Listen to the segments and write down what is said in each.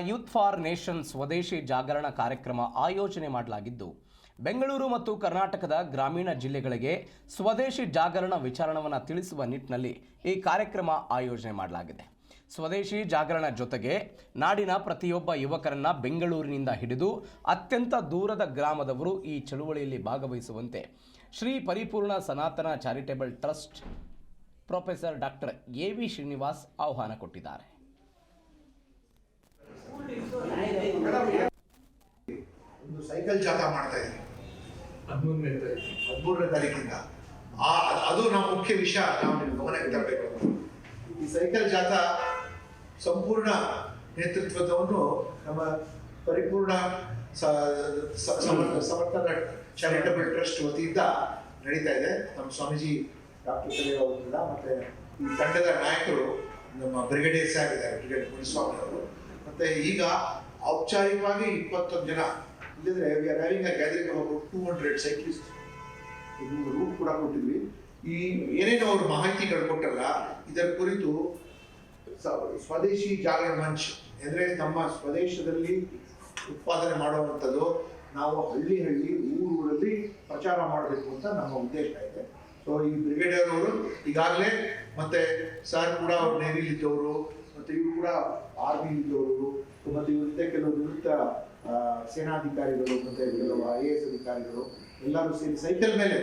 Youth for nation ಸ್ವದೇಶಿ ಜಾಗರಣ ಕಾರ್ಯಕ್ರಮ ಆಯೋಜನೆ ಮಾಡಲಾಗಿದ್ದು, ಬೆಂಗಳೂರು ಮತ್ತು ಕರ್ನಾಟಕದ ಗ್ರಾಮೀಣ ಜಿಲ್ಲೆಗಳಿಗೆ ಸ್ವದೇಶಿ ಜಾಗರಣ ವಿಚಾರವನ್ನು ತಿಳಿಸುವ ನಿಟ್ಟಿನಲ್ಲಿ ಈ ಕಾರ್ಯಕ್ರಮ ಆಯೋಜನೆ ಮಾಡಲಾಗಿದೆ. ಸ್ವದೇಶಿ ಜಾಗರಣ ಜೊತೆಗೆ ನಾಡಿನ ಪ್ರತಿಯೊಬ್ಬ ಯುವಕರನ್ನ ಬೆಂಗಳೂರಿನಿಂದ ಹಿಡಿದು ಅತ್ಯಂತ ದೂರದ ಗ್ರಾಮದವರು ಈ ಚಳುವಳಿಯಲ್ಲಿ ಭಾಗವಹಿಸುವಂತೆ ಶ್ರೀ ಪರಿಪೂರ್ಣ ಸನಾತನ charitable trust professor doctor AV. Srinivas ಆಹ್ವಾನ ಕೊಟ್ಟಿದ್ದಾರೆ. ಒಂದು ಸೈಕಲ್ ಜಾಥಾ ಮಾಡ್ತಾ ಇದ್ದೀವಿ 13ನೇ ತಾರೀಕಿಂದ. ಅದು ನಾವು ಮುಖ್ಯ ವಿಷಯ ನಾವು ಗಮನಕ್ಕೆ ತರಬೇಕು. ಈ ಸೈಕಲ್ ಜಾಥಾ ಸಂಪೂರ್ಣ ನೇತೃತ್ವವನ್ನು ನಮ್ಮ ಪರಿಪೂರ್ಣ ಸಮರ್ಥನ ಚಾರಿಟಬಲ್ ಟ್ರಸ್ಟ್ ವತಿಯಿಂದ ನಡೀತಾ ಇದೆ. ನಮ್ಮ ಸ್ವಾಮೀಜಿ ಡಾಕ್ಟರ್ ಕಲೆ ಅವರಿಂದ ಮತ್ತೆ ಈ ತಂಡದ ನಾಯಕರು ನಮ್ಮ ಬ್ರಿಗೇಡಿಯರ್ಸ್ ಆಗಿದ್ದಾರೆ, ಬ್ರಿಗೇಡ್ ಮುನಿಸ್ವಾಮಿ ಅವರು. ಮತ್ತೆ ಈಗ ಔಪಚಾರಿಕವಾಗಿ 21 ಜನ ಇಲ್ಲಿದ್ರೆ we are having a gathering of 200 cyclist. Route ಕೂಡ ಕೊಟ್ಟಿದ್ವಿ. ಈ ಏನೇನು ಅವರು ಮಾಹಿತಿಗಳು ಕೊಟ್ಟಲ್ಲ, ಇದರ ಕುರಿತು ಸ್ವದೇಶಿ ಜಾಗರಣ ಮಂಚ್ ಅಂದರೆ ನಮ್ಮ ಸ್ವದೇಶದಲ್ಲಿ ಉತ್ಪಾದನೆ ಮಾಡುವಂಥದ್ದು ನಾವು ಹಳ್ಳಿ ಊರಲ್ಲಿ ಪ್ರಚಾರ ಮಾಡಬೇಕು ಅಂತ ನಮ್ಮ ಉದ್ದೇಶ ಇದೆ. ಸೊ ಈ ಬ್ರಿಗೇಡಿಯರ್ ಅವರು ಈಗಾಗಲೇ ಮತ್ತೆ ಸರ್ ಕೂಡ ಅವ್ರು ನೇವಿಲಿದ್ದವರು, ಮತ್ತೆ ಇವರು ಕೂಡ ಆರ್ಮಿ ಇದ್ದವರು, ಮತ್ತೆ ಇವರಿಂದ ಕೆಲವು ನಿವೃತ್ತ ಸೇನಾಧಿಕಾರಿಗಳು ಮತ್ತೆ ಕೆಲವು IAS ಅಧಿಕಾರಿಗಳು ಎಲ್ಲರೂ ಸೇರಿ ಸೈಕಲ್ ಮೇಲೆ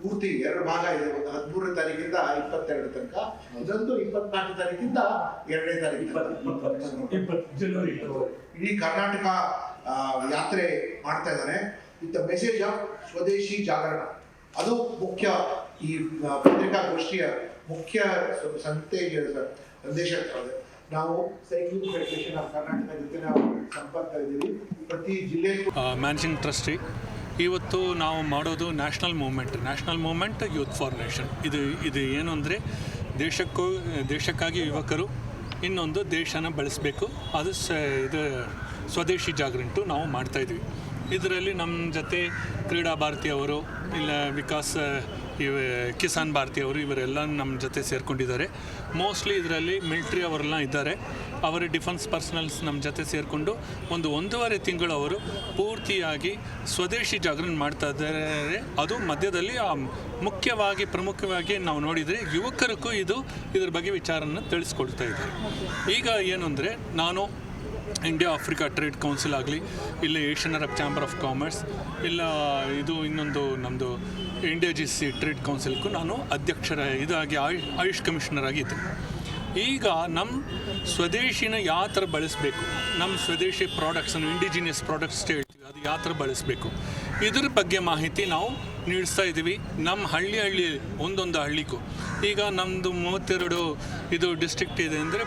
ಪೂರ್ತಿ 2 ಭಾಗ ಇದೆ. ಒಂದು 13ನೇ ತಾರೀಕಿಂದ 22 ತನಕ, ಇದೊಂದು 24ನೇ ತಾರೀಕಿಂದ 2ನೇ ತಾರೀಕು ಇಡೀ ಕರ್ನಾಟಕ ಯಾತ್ರೆ ಮಾಡ್ತಾ ಇದ್ದಾರೆ. ವಿತ್ ದ ಮೆಸೇಜ್ ಆಫ್ ಸ್ವದೇಶಿ ಜಾಗರಣ. ಅದು ಮುಖ್ಯ. ಈ ಪತ್ರಿಕಾಗೋಷ್ಠಿಯ ಮುಖ್ಯ ಸಂದೇಶ. ನಾವು ಸೈಕ್ಲಿಂಗ್ ಫೆಡರೇಷನ್ ಆಫ್ ಕರ್ನಾಟಕ ಜೊತೆ ನಾವು ಸಂಪರ್ಕ ಇದ್ದೀವಿ. ಪ್ರತಿ ಜಿಲ್ಲೆ ಮ್ಯಾನೇಜಿಂಗ್ ಟ್ರಸ್ಟಿ ಇವತ್ತು ನಾವು ಮಾಡೋದು national movement youth for nation. ಇದು ಏನು ಅಂದರೆ ದೇಶಕ್ಕಾಗಿ ಯುವಕರು, ಇನ್ನೊಂದು ದೇಶನ ಬೆಳೆಸಬೇಕು. ಅದು ಇದು ಸ್ವದೇಶಿ ಜಾಗರಣೆ ನಾವು ಮಾಡ್ತಾಯಿದ್ವಿ. ಇದರಲ್ಲಿ ನಮ್ಮ ಜೊತೆ ಕ್ರೀಡಾ ಭಾರತಿಯವರು, ಇಲ್ಲ ವಿಕಾಸ್ ಕಿಸಾನ್ ಭಾರತಿಯವರು, ಇವರೆಲ್ಲ ನಮ್ಮ ಜೊತೆ ಸೇರಿಕೊಂಡಿದ್ದಾರೆ. ಮೋಸ್ಟ್ಲಿ ಇದರಲ್ಲಿ ಮಿಲ್ಟ್ರಿ ಅವರೆಲ್ಲ ಇದ್ದಾರೆ. ಅವರ ಡಿಫೆನ್ಸ್ ಪರ್ಸನಲ್ಸ್ ನಮ್ಮ ಜೊತೆ ಸೇರಿಕೊಂಡು 1.5 ತಿಂಗಳು ಅವರು ಪೂರ್ತಿಯಾಗಿ ಸ್ವದೇಶಿ ಜಾಗರಣ ಮಾಡ್ತಾ ಇದ್ದಾರೆ. ಅದು ಮಧ್ಯದಲ್ಲಿ ಪ್ರಮುಖವಾಗಿ ನಾವು ನೋಡಿದರೆ ಯುವಕರಿಗೂ ಇದ್ರ ಬಗ್ಗೆ ವಿಚಾರನ ತಿಳಿಸ್ಕೊಡ್ತಾ ಇದ್ದಾರೆ. ಈಗ ಏನು ಅಂದರೆ, ನಾನು ಇಂಡಿಯಾ ಆಫ್ರಿಕಾ ಟ್ರೇಡ್ ಕೌನ್ಸಿಲ್ ಆಗಲಿ, ಇಲ್ಲ ಏಷ್ಯನ್ ಅರಬ್ ಚಾಂಬರ್ ಆಫ್ ಕಾಮರ್ಸ್, ಇಲ್ಲ ಇನ್ನೊಂದು ನಮ್ಮದು ಇಂಡಿಯಾ GC ಟ್ರೇಡ್ ಕೌನ್ಸಿಲ್ಗೂ ನಾನು ಇದಾಗಿ ಆಯುಷ್ ಕಮಿಷನರ್ ಆಗಿದ್ದೆ. ಈಗ ನಮ್ಮ ಸ್ವದೇಶಿನ ಯಾವ ಥರ ಬಳಸಬೇಕು, ನಮ್ಮ ಸ್ವದೇಶಿ ಪ್ರಾಡಕ್ಟ್ಸನ್ನು, ಇಂಡಿಜಿನಿಯಸ್ ಪ್ರಾಡಕ್ಟ್ಸ್ ಹೇಳ್ತೀವಿ, ಅದು ಯಾವ ಥರ ಬಳಸಬೇಕು, ಇದ್ರ ಬಗ್ಗೆ ಮಾಹಿತಿ ನಾವು ನೀಡಿಸ್ತಾ ಇದ್ದೀವಿ. ನಮ್ಮ ಹಳ್ಳಿ ಒಂದೊಂದು ಹಳ್ಳಿಗೂ. ಈಗ ನಮ್ಮದು 32 ಡಿಸ್ಟ್ರಿಕ್ಟ್ ಇದೆ ಅಂದರೆ